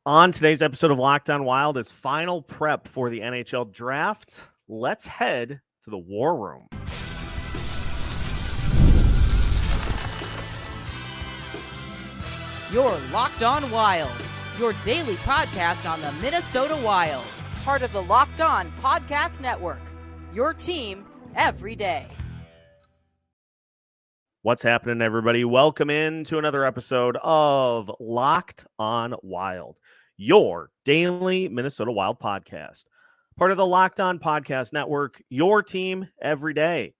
On today's episode of Locked On Wild is final prep for the NHL Draft. Let's head to the War Room. You're Locked On Wild, your daily podcast on the Minnesota Wild. Part of the Locked On Podcast Network, your team every day. What's happening, everybody? Welcome in to another episode of Locked On Wild, your daily Minnesota Wild podcast. Part of the Locked On Podcast Network, your team every day.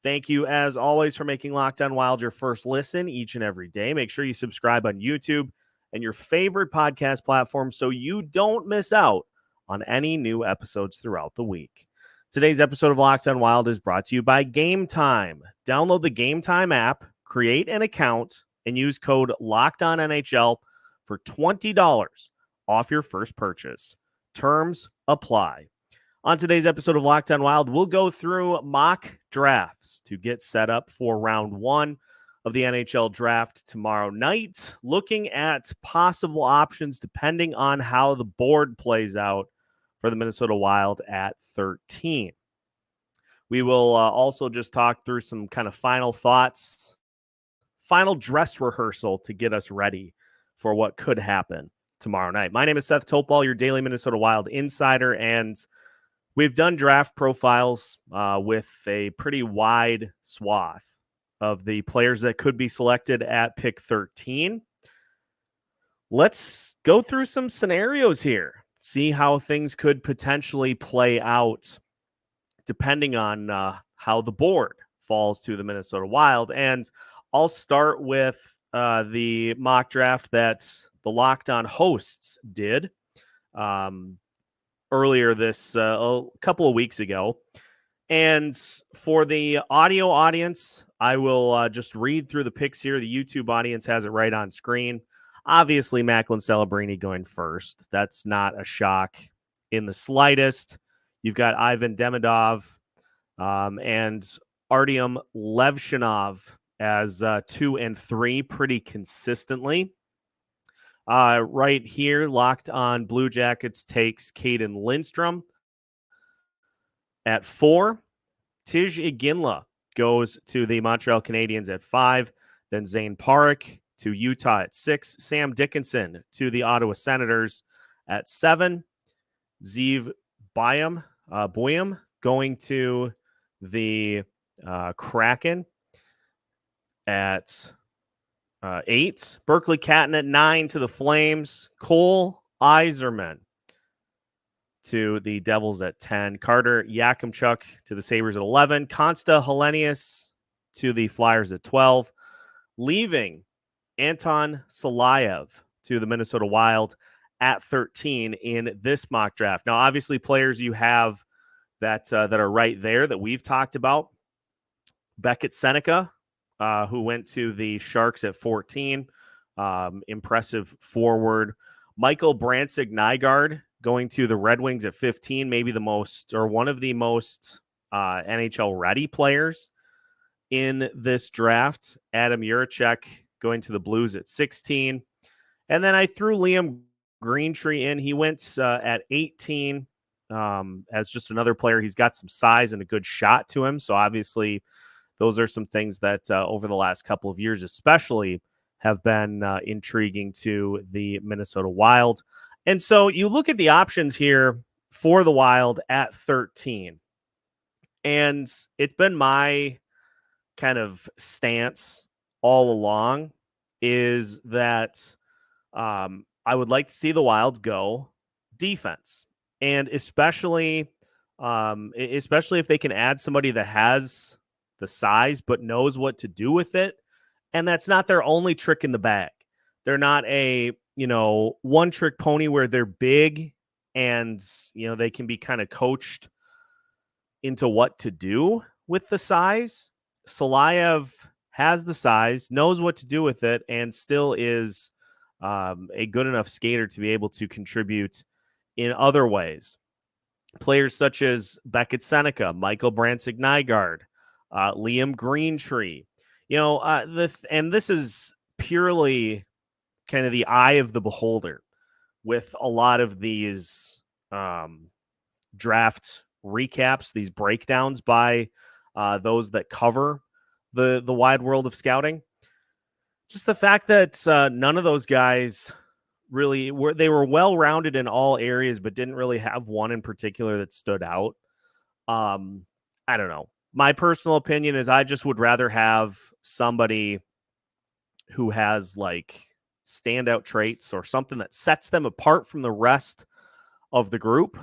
Thank you, as always, for making Locked On Wild your first listen each and every day. Make sure you subscribe on YouTube and your favorite podcast platform so you don't miss out on any new episodes throughout the week. Today's episode of Locked On Wild is brought to you by Game Time. Download the Game Time app, create an account, and use code LOCKEDONNHL for $20 off your first purchase. Terms apply. On today's episode of Locked On Wild, we'll go through mock drafts to get set up for round one of the NHL Draft tomorrow night, looking at possible options depending on how the board plays out for the Minnesota Wild at 13. We will also just talk through some kind of final thoughts, final dress rehearsal to get us ready for what could happen tomorrow night. My name is Seth Topal, your daily Minnesota Wild insider, and we've done draft profiles with a pretty wide swath of the players that could be selected at pick 13. Let's go through some scenarios here. See how things could potentially play out depending on how the board falls to the Minnesota Wild. And I'll start with the mock draft that the Locked On hosts did earlier this a couple of weeks ago. And for the audio audience, I will just read through the picks here. The YouTube audience has it right on screen. Obviously, Macklin Celebrini going first. That's not a shock in the slightest. You've got Ivan Demidov and Artyom Levshinov as 2 and 3 pretty consistently. Right here, Locked On Blue Jackets takes Caden Lindstrom. At 4, Tij Iginla goes to the Montreal Canadiens at 5. Then Zane Parik to Utah at 6. Sam Dickinson to the Ottawa Senators at 7. Zeev Boyum going to the Kraken at 8. Berkeley Catton at 9 to the Flames. Cole Yzerman to the Devils at 10. Carter Yakemchuk to the Sabres at 11. Konsta Helenius to the Flyers at 12. Leaving Anton Silayev to the Minnesota Wild at 13 in this mock draft. Now, obviously, players you have that are right there that we've talked about. Beckett Seneca, who went to the Sharks at 14. Impressive forward. Michael Brandsegg-Nygard going to the Red Wings at 15, maybe the most or one of the most NHL ready players in this draft. Adam Juracek going to the Blues at 16. And then I threw Liam Greentree in. He went at 18 as just another player. He's got some size and a good shot to him. So obviously those are some things that over the last couple of years especially have been intriguing to the Minnesota Wild. And so you look at the options here for the Wild at 13. And it's been my kind of stance all along is that I would like to see the Wild go defense. And especially if they can add somebody that has the size but knows what to do with it. And that's not their only trick in the bag. They're not a, one trick pony where they're big and, they can be kind of coached into what to do with the size. Silayev has the size, knows what to do with it, and still is a good enough skater to be able to contribute in other ways. Players such as Beckett Seneca, Michael Brandsegg-Nygard, Liam Greentree. And this is purely kind of the eye of the beholder. with a lot of these draft recaps, these breakdowns by those that cover the wide world of scouting. Just the fact that none of those guys really they were well-rounded in all areas, but didn't really have one in particular that stood out. I don't know. My personal opinion is I just would rather have somebody who has like standout traits or something that sets them apart from the rest of the group.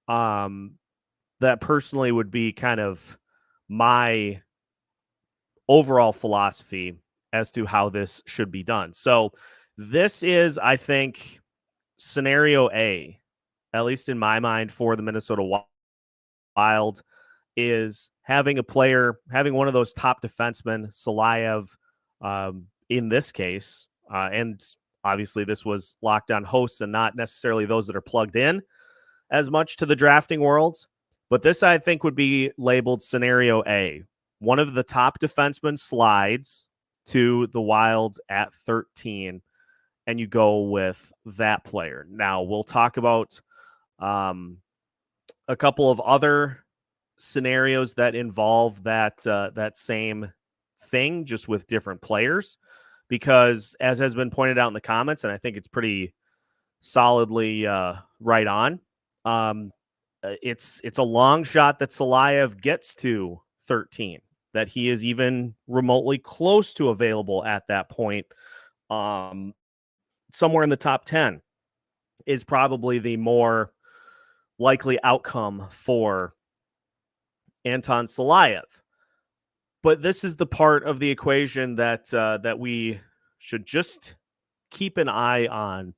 That personally would be kind of my overall philosophy as to how this should be done. So this is, I think, scenario A, at least in my mind, for the Minnesota Wild, is having a player, having one of those top defensemen, Silayev, in this case, and obviously this was Locked On hosts and not necessarily those that are plugged in as much to the drafting world. But this, I think, would be labeled scenario A. One of the top defensemen slides to the Wild at 13, and you go with that player. Now, we'll talk about a couple of other scenarios that involve that same thing, just with different players, because as has been pointed out in the comments, and I think it's pretty solidly right on, it's a long shot that Silayev gets to 13, that he is even remotely close to available at that point. Somewhere in the top 10 is probably the more likely outcome for Anton Silayev. But this is the part of the equation that we should just keep an eye on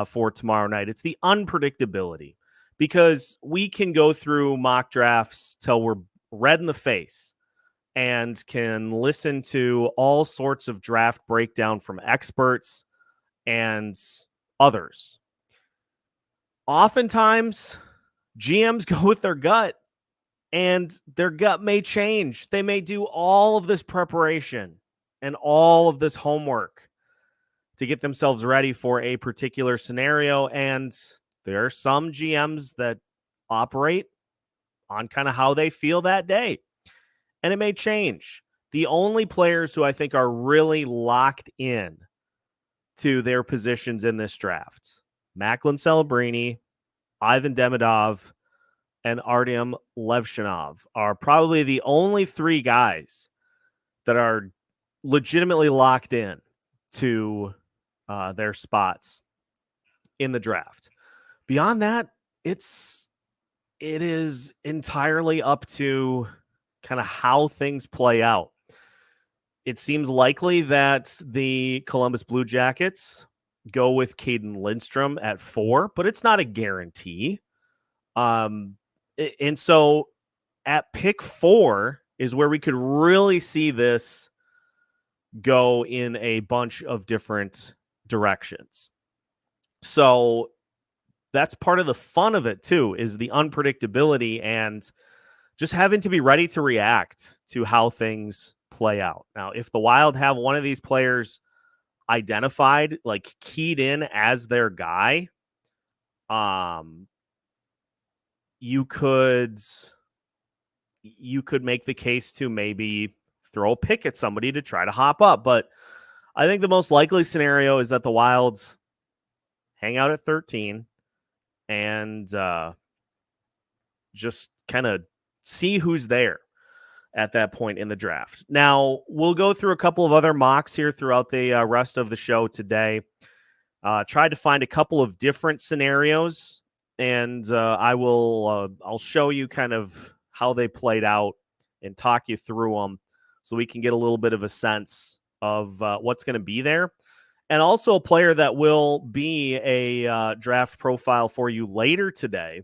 for tomorrow night. It's the unpredictability, because we can go through mock drafts till we're red in the face and can listen to all sorts of draft breakdown from experts and others. Oftentimes, GMs go with their gut, and their gut may change. They may do all of this preparation and all of this homework to get themselves ready for a particular scenario. And there are some GMs that operate on kind of how they feel that day, and it may change. The only players who I think are really locked in to their positions in this draft, Macklin Celebrini, Ivan Demidov, and Artyom Levshinov, are probably the only three guys that are legitimately locked in to their spots in the draft. Beyond that, it is entirely up to kind of how things play out. It seems likely that the Columbus Blue Jackets go with Caden Lindstrom at 4, but it's not a guarantee. And so at pick 4 is where we could really see this go in a bunch of different directions. So that's part of the fun of it too, is the unpredictability and just having to be ready to react to how things play out. Now, if the Wild have one of these players identified, like keyed in as their guy, you could make the case to maybe throw a pick at somebody to try to hop up. But I think the most likely scenario is that the Wild hang out at 13 and just kind of see who's there at that point in the draft. Now, we'll go through a couple of other mocks here throughout the rest of the show today. Tried to find a couple of different scenarios, and I'll show you kind of how they played out and talk you through them so we can get a little bit of a sense of what's going to be there. And also a player that will be a draft profile for you later today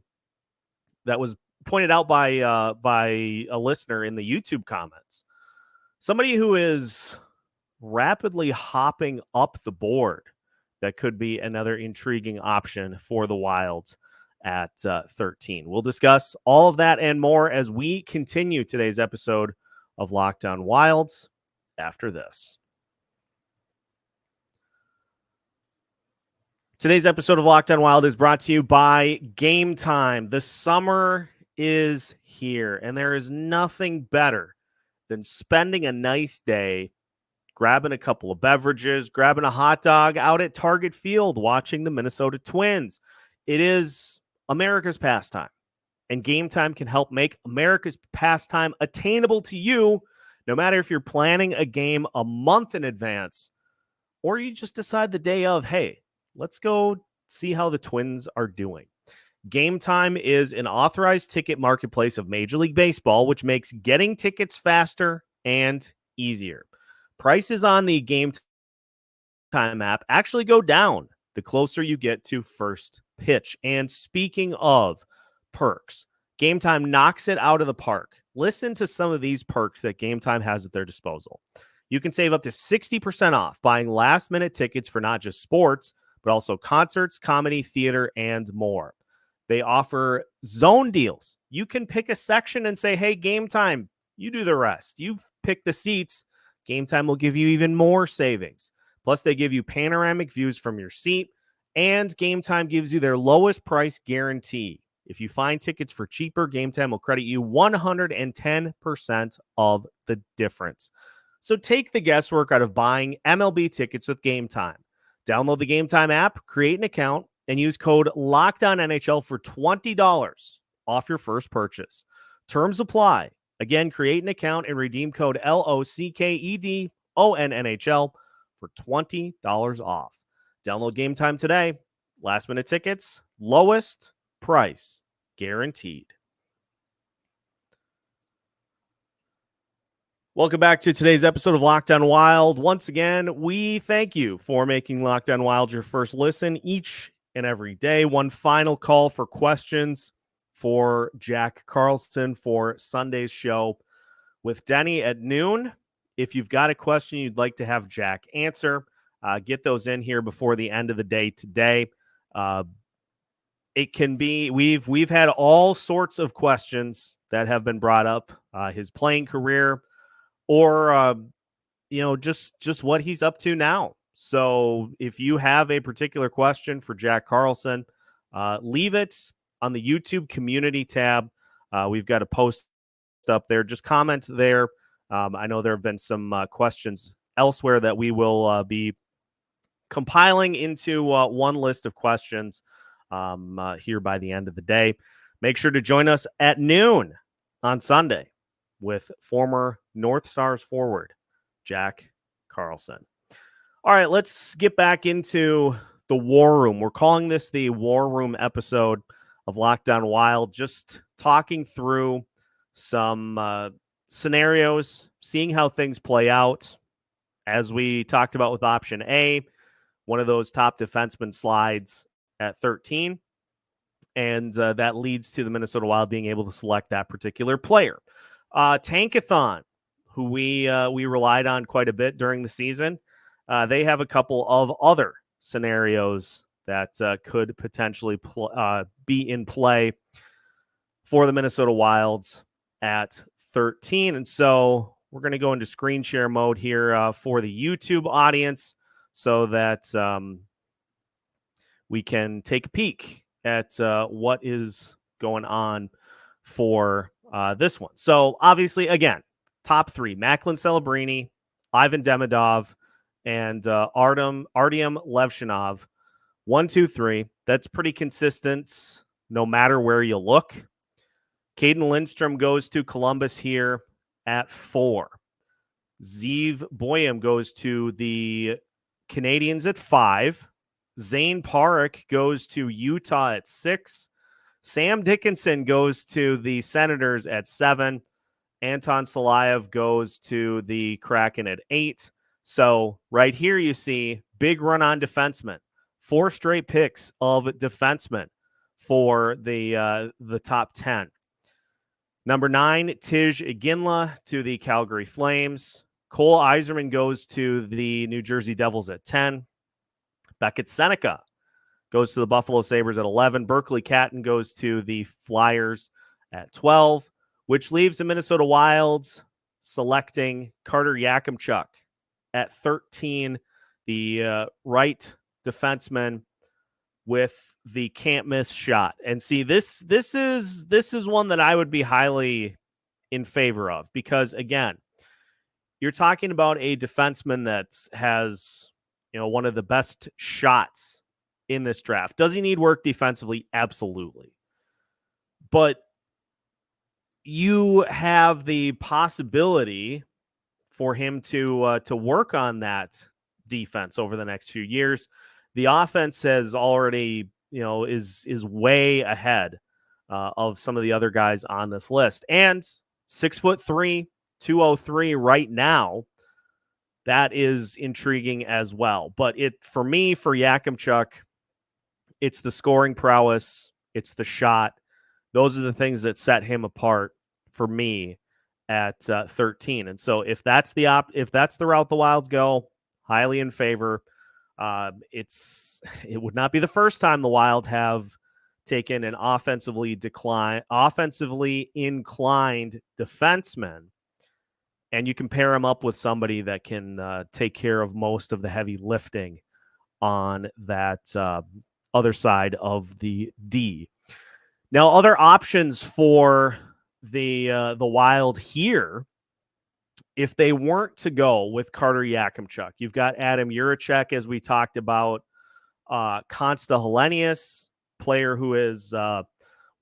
that was pointed out by a listener in the YouTube comments. Somebody who is rapidly hopping up the board that could be another intriguing option for the Wild at 13. We'll discuss all of that and more as we continue today's episode of Locked On Wilds after this. Today's episode of Locked On Wild is brought to you by Game Time. The summer is here, and there is nothing better than spending a nice day, grabbing a couple of beverages, grabbing a hot dog out at Target Field, watching the Minnesota Twins. It is America's pastime, and Game Time can help make America's pastime attainable to you, no matter if you're planning a game a month in advance, or you just decide the day of, hey, let's go see how the Twins are doing. Game Time is an authorized ticket marketplace of Major League Baseball, which makes getting tickets faster and easier. Prices on the Game Time app actually go down the closer you get to first pitch. And speaking of perks, Game Time knocks it out of the park. Listen to some of these perks that Game Time has at their disposal. You can save up to 60% off buying last-minute tickets for not just sports, but also concerts, comedy, theater, and more. They offer zone deals. You can pick a section and say, hey, Game Time, you do the rest. You've picked the seats. Game Time will give you even more savings. Plus, they give you panoramic views from your seat, and Game Time gives you their lowest price guarantee. If you find tickets for cheaper, Game Time will credit you 110% of the difference. So take the guesswork out of buying MLB tickets with Game Time. Download the Game Time app, create an account, and use code LOCKEDONNHL for $20 off your first purchase. Terms apply. Again, create an account and redeem code LOCKEDONNHL for $20 off. Download Game Time today. Last minute tickets, lowest price guaranteed. Welcome back to today's episode of Locked On Wild. Once again, we thank you for making Locked On Wild your first listen each and every day. One final call for questions for Jack Carlson for Sunday's show with Denny at noon. If you've got a question you'd like to have Jack answer, get those in here before the end of the day today. It can be, we've had all sorts of questions that have been brought up, his playing career, or just what he's up to now. So if you have a particular question for Jack Carlson, leave it on the YouTube community tab. We've got a post up there. Just comment there. I know there have been some questions elsewhere that we will be compiling into one list of questions here by the end of the day. Make sure to join us at noon on Sunday with former North Stars forward Jack Carlson. All right, let's get back into the War Room. We're calling this the War Room episode of Locked On Wild, just talking through some scenarios, seeing how things play out. As we talked about with option A, one of those top defensemen slides at 13, and that leads to the Minnesota Wild being able to select that particular player. Tankathon, who we relied on quite a bit during the season, they have a couple of other scenarios that could potentially be in play for the Minnesota Wilds at 13. And so we're going to go into screen share mode here for the YouTube audience so that we can take a peek at what is going on for this one. So obviously, again, top three: Macklin Celebrini, Ivan Demidov, and Artem Levshinov. 1, 2, 3. That's pretty consistent no matter where you look. Caden Lindstrom goes to Columbus here at 4. Zeev Boyum goes to the Canadiens at 5. Zane Parik goes to Utah at 6. Sam Dickinson goes to the Senators at 7. Anton Silayev goes to the Kraken at 8. So right here you see big run on defensemen. 4 straight picks of defensemen for the top 10. Number 9, Tij Iginla to the Calgary Flames. Cole Yzerman goes to the New Jersey Devils at 10. Beckett Seneca goes to the Buffalo Sabres at 11. Berkeley Catton goes to the Flyers at 12, which leaves the Minnesota Wild selecting Carter Yakemchuk at 13, the right defenseman with the can't miss shot. And see, this is one that I would be highly in favor of, because again, you're talking about a defenseman that has, one of the best shots in this draft. Does he need work defensively? Absolutely. But you have the possibility for him to work on that defense over the next few years. The offense has already, is way ahead of some of the other guys on this list. And 6'3", 203 right now, that is intriguing as well. But for me, for Yakemchuk, it's the scoring prowess, it's the shot. Those are the things that set him apart for me at 13. And so if that's the route the Wilds go, highly in favor. It would not be the first time the Wild have taken an offensively inclined defenseman, and you can pair him up with somebody that can take care of most of the heavy lifting on that other side of the D. Now, other options for the Wild here, if they weren't to go with Carter Yakemchuk, you've got Adam Juracek, as we talked about, Konsta Helenius, player who is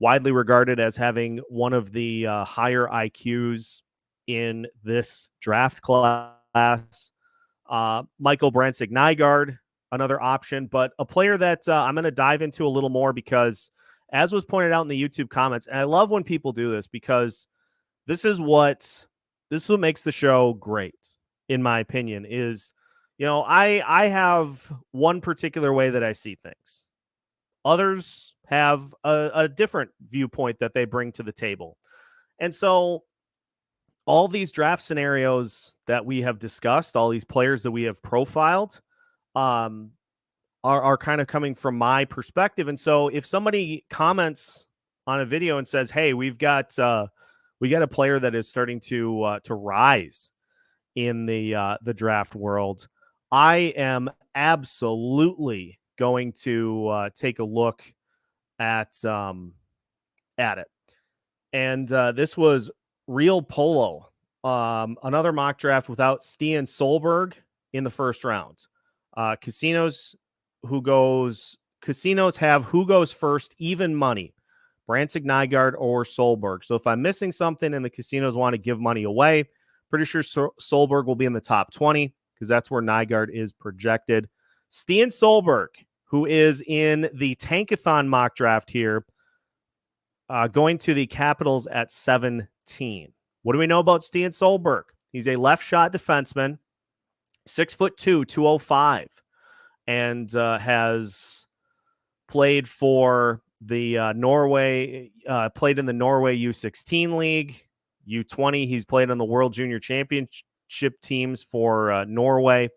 widely regarded as having one of the higher IQs in this draft class. Michael Brandsegg-Nygard, another option, but a player that I'm going to dive into a little more because, as was pointed out in the YouTube comments, and I love when people do this because this is what makes the show great, in my opinion, is, I have one particular way that I see things. Others have a different viewpoint that they bring to the table. And so all these draft scenarios that we have discussed, all these players that we have profiled, are kind of coming from my perspective. And so if somebody comments on a video and says, hey, we got a player that is starting to rise in the draft world, I am absolutely going to take a look at it. And this was Real Polo, another mock draft without Stian Solberg in the first round. Casinos have who goes first, even money, Brandsegg-Nygard or Solberg. So if I'm missing something and the casinos want to give money away, pretty sure Solberg will be in the top 20 because that's where Nygard is projected. Stian Solberg, who is in the Tankathon mock draft here, going to the Capitals at 17. What do we know about Stian Solberg? He's a left shot defenseman, 6'2", 205, and has played for the Norway, played in the Norway U16 League, U20. He's played on the World Junior Championship teams for Norway,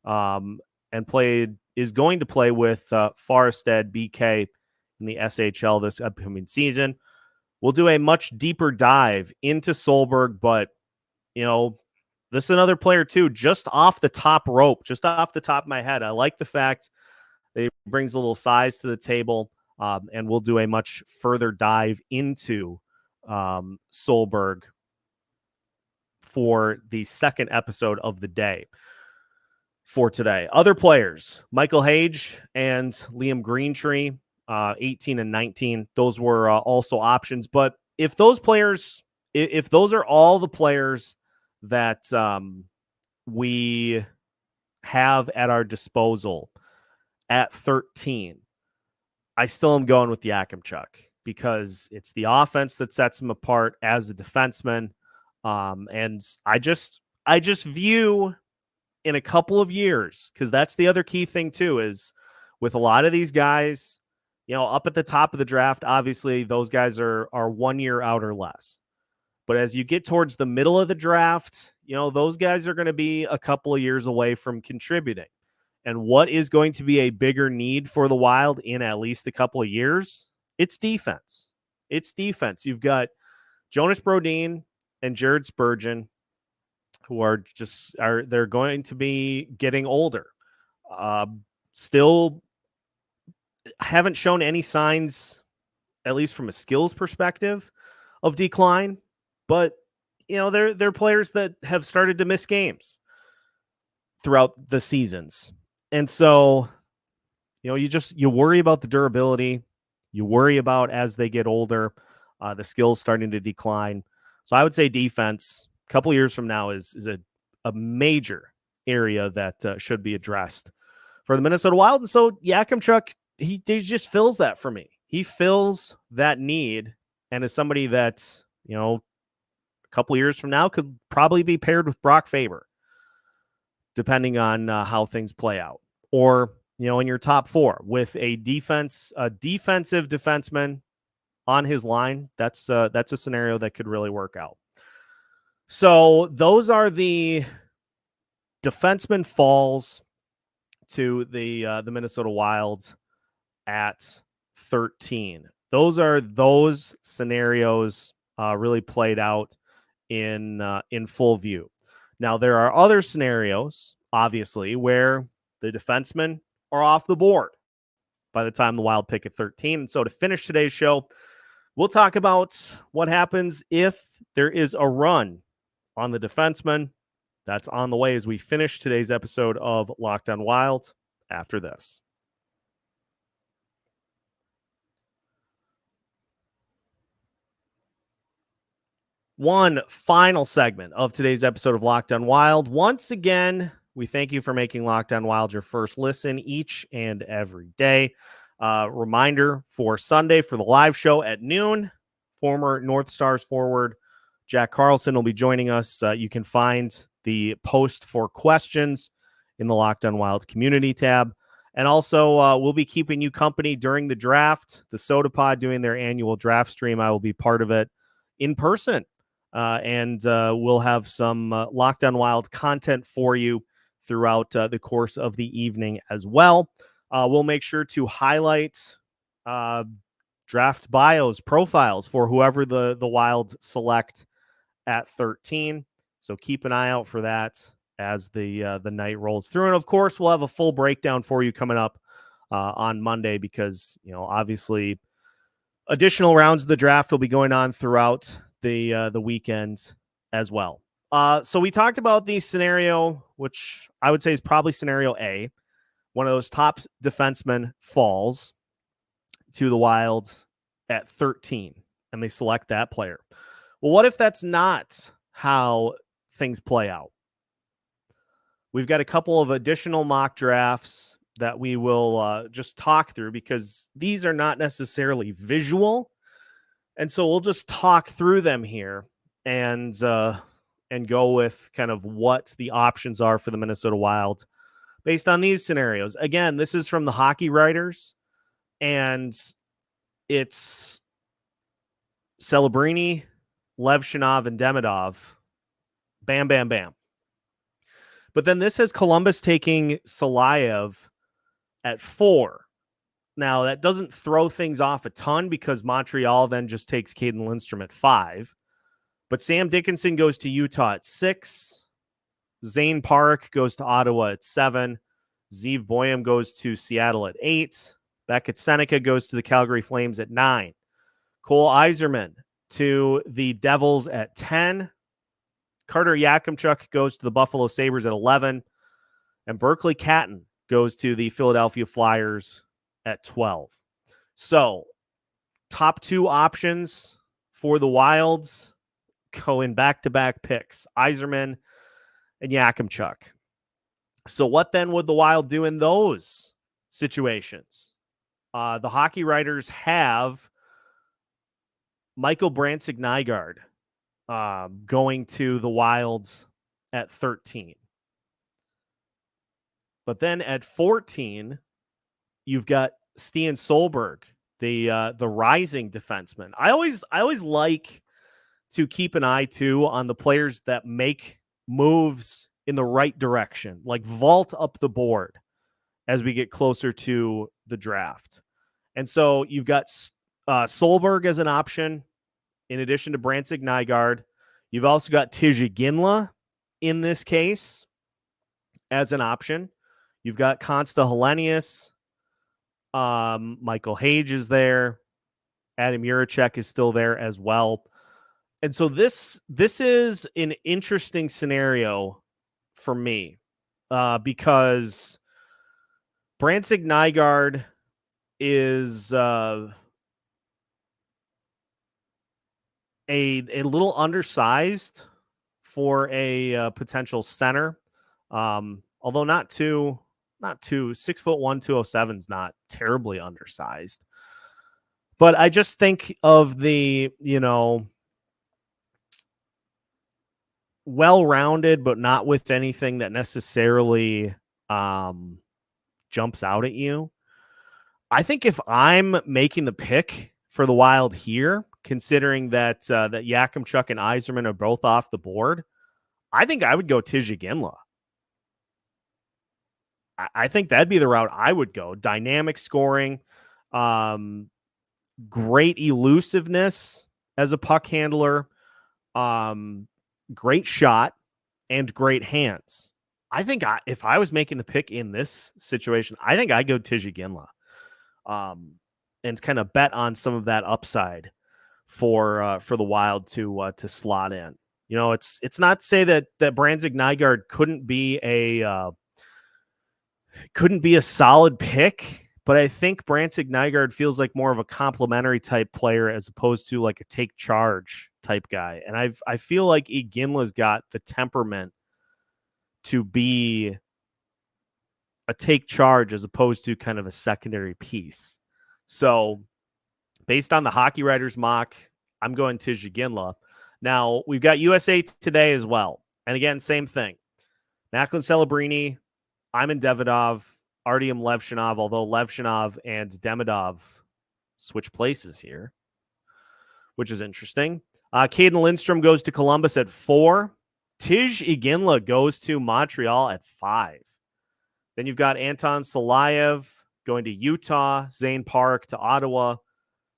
and is going to play with Farested BK in the SHL this upcoming season. We'll do a much deeper dive into Solberg, but this is another player too, just off the top rope, just off the top of my head. I like the fact that he brings a little size to the table, and we'll do a much further dive into Solberg for the second episode of the day for today. Other players, Michael Hage and Liam Greentree, 18 and 19. Those were also options. But if those are all the players that we have at our disposal at 13, I still am going with Yakemchuk because it's the offense that sets him apart as a defenseman. And I just view in a couple of years, because that's the other key thing too, is with a lot of these guys, up at the top of the draft, obviously those guys are 1 year out or less. But as you get towards the middle of the draft, those guys are going to be a couple of years away from contributing. And what is going to be a bigger need for the Wild in at least a couple of years? It's defense. It's defense. You've got Jonas Brodin and Jared Spurgeon, who they're going to be getting older. Still, haven't shown any signs, at least from a skills perspective, of decline. But, they're players that have started to miss games throughout the seasons. And so, you worry about the durability. You worry about, as they get older, the skills starting to decline. So I would say defense, a couple years from now, is a major area that should be addressed for the Minnesota Wild. And so Yakemchuk, he just fills that for me. He fills that need, and is somebody that, a couple years from now could probably be paired with Brock Faber, depending on how things play out. Or, in your top four with a defensive defenseman on his line, that's a scenario that could really work out. So those are the defenseman falls to the Minnesota Wild at 13. Those scenarios really played out in full view. Now, there are other scenarios, obviously, where the defensemen are off the board by the time the Wild pick at 13. And so to finish today's show, we'll talk about what happens if there is a run on the defenseman. That's on the way as we finish today's episode of Locked On Wild after this. One final segment of today's episode of Locked On Wild. Once again, we thank you for making Locked On Wild your first listen each and every day. Reminder for Sunday for the live show at noon. Former North Stars forward Jack Carlson will be joining us. You can find the post for questions in the Locked On Wild community tab. And also, we'll be keeping you company during the draft. The Soda Pod doing their annual draft stream. I will be part of it in person. And we'll have some Locked On Wild content for you throughout the course of the evening as well. We'll make sure to highlight draft bios, profiles for whoever the Wild select at 13. So keep an eye out for that as the night rolls through. And of course, we'll have a full breakdown for you coming up on Monday because, obviously additional rounds of the draft will be going on throughout the weekend as well. So we talked about the scenario, which I would say is probably scenario A. One of those top defensemen falls to the Wild at 13, and they select that player. Well, what if that's not how things play out? We've got a couple of additional mock drafts that we will just talk through because these are not necessarily visual. And so we'll just talk through them here and go with kind of what the options are for the Minnesota Wild based on these scenarios. Again, this is from the Hockey Writers, and it's Celebrini, Levshinov, and Demidov. Bam, bam, bam. But then this has Columbus taking Silayev at 4. Now, that doesn't throw things off a ton because Montreal then just takes Caden Lindstrom at 5. But Sam Dickinson goes to Utah at 6. Zane Park goes to Ottawa at 7. Zeev Boyum goes to Seattle at 8. Beckett Seneca goes to the Calgary Flames at 9. Cole Yzerman to the Devils at 10. Carter Yakemchuk goes to the Buffalo Sabres at 11. And Berkeley Catton goes to the Philadelphia Flyers at 12. So, top 2 options for the Wilds go in back-to-back picks, Yzerman and Yakemchuk. So what then would the Wild do in those situations? The Hockey Writers have Michael Brandsegg-Nygard going to the Wilds at 13. But then at 14, you've got Stian Solberg, the rising defenseman. I always like to keep an eye too on the players that make moves in the right direction, like vault up the board as we get closer to the draft. And so you've got Solberg as an option in addition to Brandsegg-Nygard. You've also got Tij Iginla in this case as an option. You've got Konsta Helenius Michael Hage is there. Adam Juracek is still there as well. And so this is an interesting scenario for me because Brandsegg-Nygard is a little undersized for a potential center, although not too 6'1", 207 is not terribly undersized. But I just think of the, well-rounded, but not with anything that necessarily jumps out at you. I think if I'm making the pick for the Wild here, considering that that Yakemchuk and Yzerman are both off the board, I think I would go Tij Iginla. I think that'd be the route I would go. Dynamic scoring, great elusiveness as a puck handler, great shot, and great hands. I think if I was making the pick in this situation, I think I'd go Tij Iginla, and kind of bet on some of that upside for the Wild to slot in. It's not to say that Brandsegg-Nygard couldn't be a solid pick, but I think Brandsegg-Nygard feels like more of a complementary type player as opposed to like a take charge type guy. And I feel like Iginla's got the temperament to be a take charge as opposed to kind of a secondary piece. So based on the Hockey Writers mock, I'm going Tij Iginla. Now, we've got USA Today as well. And again, same thing. Macklin Celebrini, Ivan Demidov, Artyom Levshinov, although Levshinov and Demidov switch places here, which is interesting. Caden Lindstrom goes to Columbus at 4. Tij Iginla goes to Montreal at 5. Then you've got Anton Silayev going to Utah, Zane Park to Ottawa,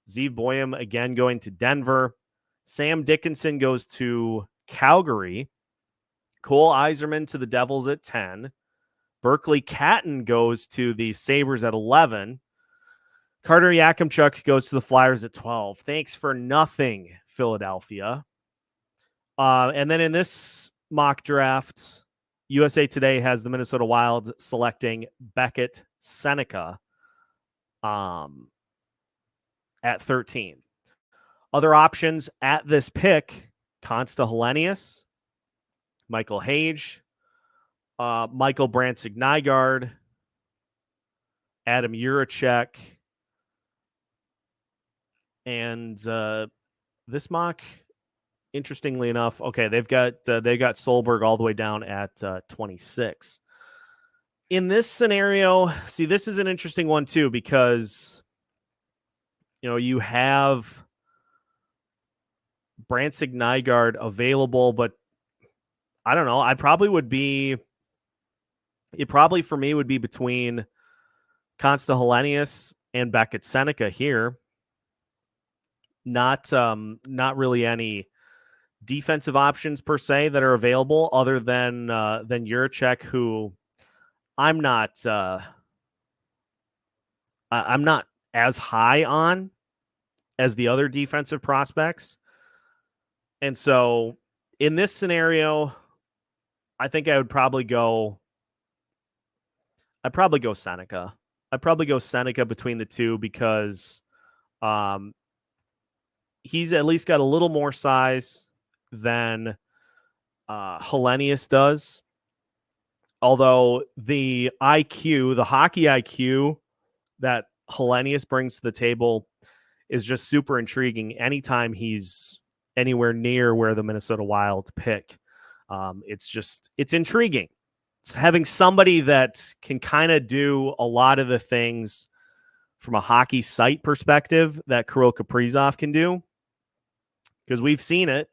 Zeev Boyum again going to Denver. Sam Dickinson goes to Calgary. Cole Yzerman to the Devils at 10. Berkeley Catton goes to the Sabres at 11. Carter Yakemchuk goes to the Flyers at 12. Thanks for nothing, Philadelphia. And then in this mock draft, USA Today has the Minnesota Wild selecting Beckett Seneca at 13. Other options at this pick, Konsta Helenius, Michael Hage, Michael Brandsegg-Nygard, Adam Juracek, and this mock, interestingly enough, okay, they've got Solberg all the way down at 26. In this scenario, see, this is an interesting one too, because you have Brandsegg-Nygard available, but I don't know. It probably for me would be between Konsta Helenius and Beckett Seneca here. Not really any defensive options per se that are available other than Juracek, who I'm not as high on as the other defensive prospects. And so in this scenario, I think I'd probably go Seneca. I'd probably go Seneca between the two because he's at least got a little more size than Helenius does. Although the IQ, the hockey IQ that Helenius brings to the table is just super intriguing anytime he's anywhere near where the Minnesota Wild pick. It's intriguing. It's having somebody that can kind of do a lot of the things from a hockey sight perspective that Kirill Kaprizov can do. Because we've seen it.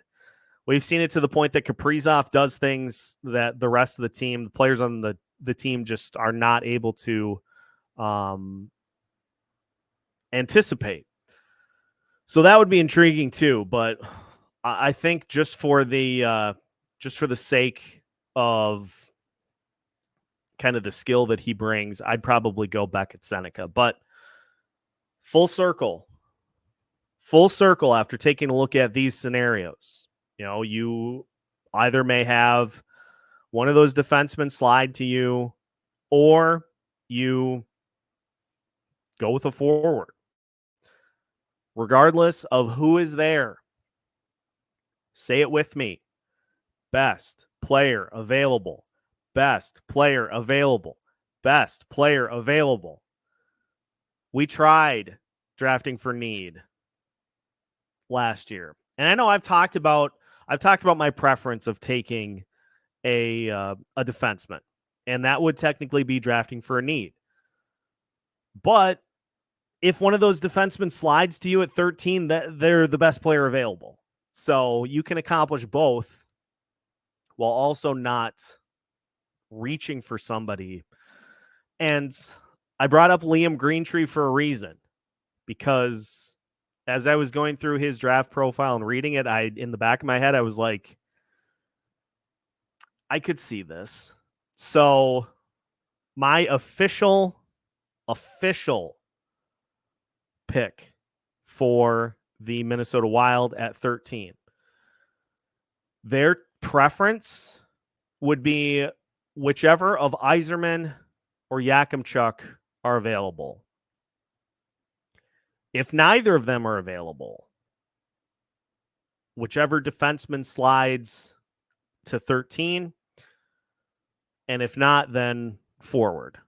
We've seen it to the point that Kaprizov does things that the rest of the team, the players on the team just are not able to anticipate. So that would be intriguing too. But I think just for the sake of kind of the skill that he brings, I'd probably go Beckett Seneca. But Full circle after taking a look at these scenarios. You either may have one of those defensemen slide to you, or you go with a forward. Regardless of who is there, say it with me. Best player available. Best player available. Best player available. We tried drafting for need last year. And I know I've talked about my preference of taking a defenseman, and that would technically be drafting for a need. But if one of those defensemen slides to you at 13, they're the best player available. So you can accomplish both while also not reaching for somebody. And I brought up Liam Greentree for a reason, because as I was going through his draft profile and reading it, in the back of my head, I was like, I could see this. So my official pick for the Minnesota Wild at 13. Their preference would be whichever of Yzerman or Yakemchuk are available. If neither of them are available, whichever defenseman slides to 13, and if not, then forward.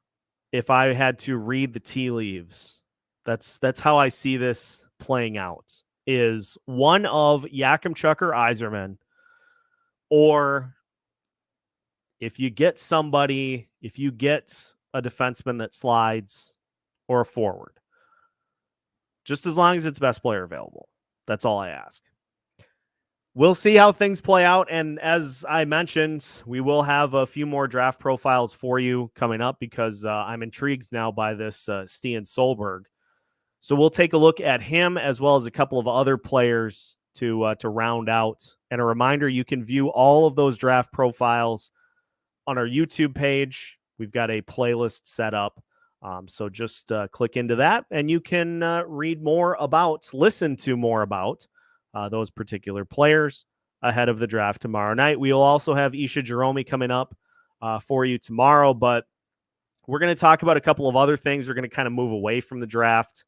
If I had to read the tea leaves, that's how I see this playing out, is one of Yakemchuk or Yzerman, or if you get a defenseman that slides, or a forward. Just as long as it's best player available. That's all I ask. We'll see how things play out. And as I mentioned, we will have a few more draft profiles for you coming up, because I'm intrigued now by this Stian Solberg. So we'll take a look at him as well as a couple of other players to round out. And a reminder, you can view all of those draft profiles on our YouTube page. We've got a playlist set up. So just click into that, and you can listen to more about those particular players ahead of the draft tomorrow night. We will also have Isha Jerome coming up for you tomorrow, but we're going to talk about a couple of other things. We're going to kind of move away from the draft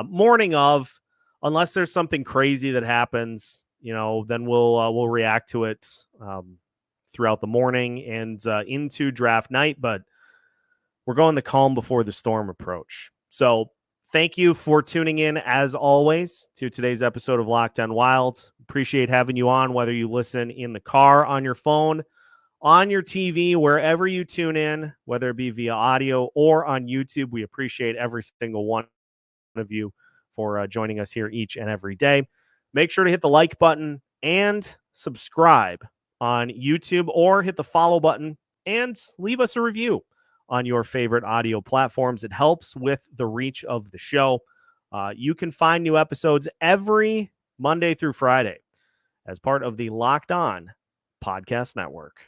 morning of, unless there's something crazy that happens, then we'll react to it throughout the morning and into draft night. But we're going the calm before the storm approach. So thank you for tuning in, as always, to today's episode of Locked On Wild. Appreciate having you on, whether you listen in the car, on your phone, on your TV, wherever you tune in, whether it be via audio or on YouTube. We appreciate every single one of you for joining us here each and every day. Make sure to hit the like button and subscribe on YouTube, or hit the follow button and leave us a review on your favorite audio platforms. It helps with the reach of the show. You can find new episodes every Monday through Friday as part of the Locked On Podcast Network.